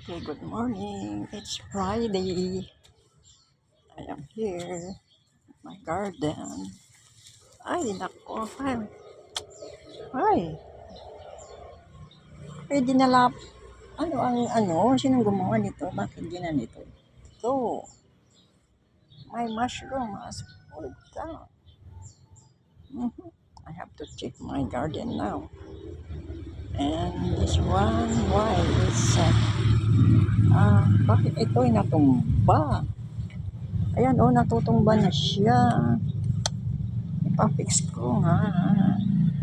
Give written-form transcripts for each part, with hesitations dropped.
Okay, good morning. It's Friday. I am here, my garden. Ay, nako. Ay, ay dinala. Sinong gumawa nito? Bakit ginanito? Ito, my mushroom has pulled down. I have to check my garden now. And this one, why is bakit ito ay natumba? Ayan, natutumba na siya. Ipapix ko nga.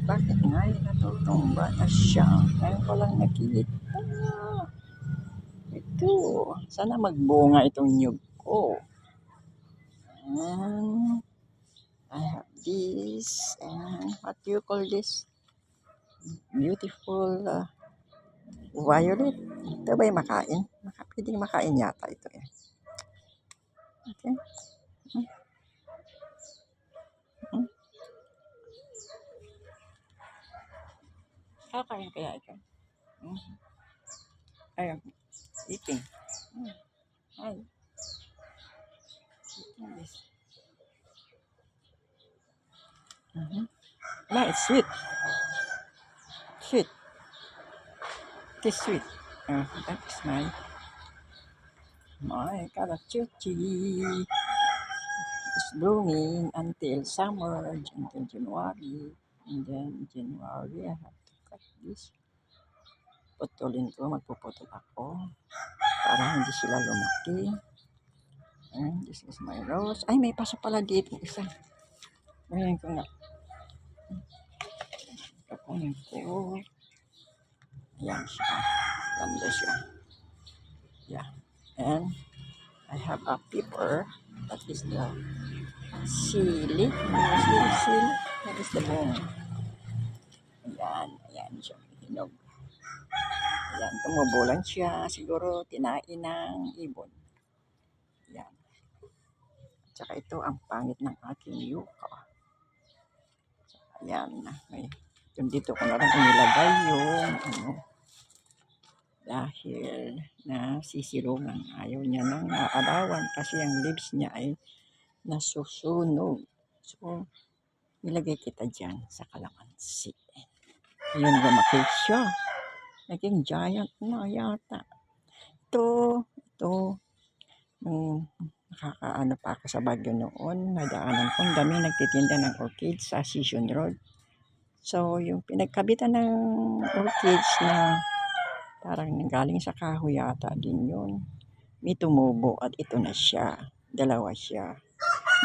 Bakit nga natutumba na siya? Ngayon ko lang nakita. Ito. Sana magbunga itong nyug ko. And I have this. And what do you call this? Beautiful violet. Ito ba yung makain? Pwedeng makain yata ito. Okay. Kakain kaya ito? Ayun. Eating. Ay. Eating this. No, it's sweet. Sweet. It is sweet. That is my karachuchi. It's blooming until summer, until January. And then January, I have to cut this. Putulin ko, magpuputol ako para hindi sila lumaki. And this is my rose. Ay, may paso pala dito isa. Ngayon ko nga. Kapunin ko. Ayan siya. Ganda siya. Yeah. And I have a pepper. That is the sili. Sili. That is the bone. Ayan siya. Hinog. Ayan, tumubulan siya. Siguro tinain ng ibon. Ayan. Tsaka ito ang pangit ng aking yuka. Ayan. Dito ko na lang inilagay yung dahil na sisilungan. Ayaw niya nang naarawan kasi ang leaves niya ay nasusunog. So, nilagay kita dyan sa kalamansi. Ayun, lumaki siya. Naging giant na yata. Ito, nakakaano pa ako sa Baguio noon. Nadaanan ko, ang dami nagtitinda ng orchids sa Sison Road. So, yung pinagkabitan ng orchids na parang galing sa kahoy yata din yun. May tumubo at ito na siya. Dalawa siya.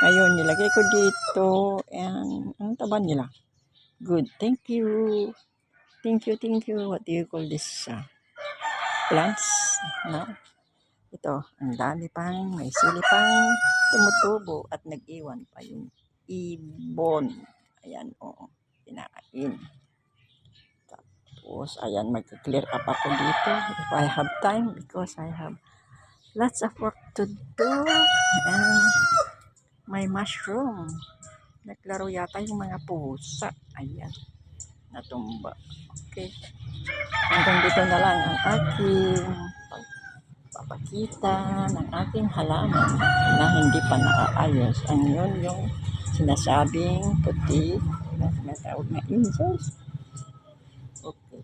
Ngayon, nilagay ko dito and ang taba nila. Good. Thank you. Thank you. What do you call this? Plants? No? Ito, ang dami pang, may sili pang tumutubo at nag-iwan pa yung ibon. Ayan, pinakain. Tapos, ayan, mag-clear up ako dito if I have time because I have lots of work to do. And my mushroom. Naglaro yata yung mga pusa. Ayan, natumba. Okay. Hanggang dito na lang ang aking pagpapakita ng aking halaman na hindi pa naaayos. Ang yun yung sinasabing puti na tinatawag na angels. Okay.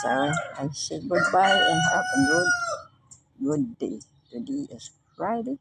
So, I say goodbye and have a good day. Today is Friday.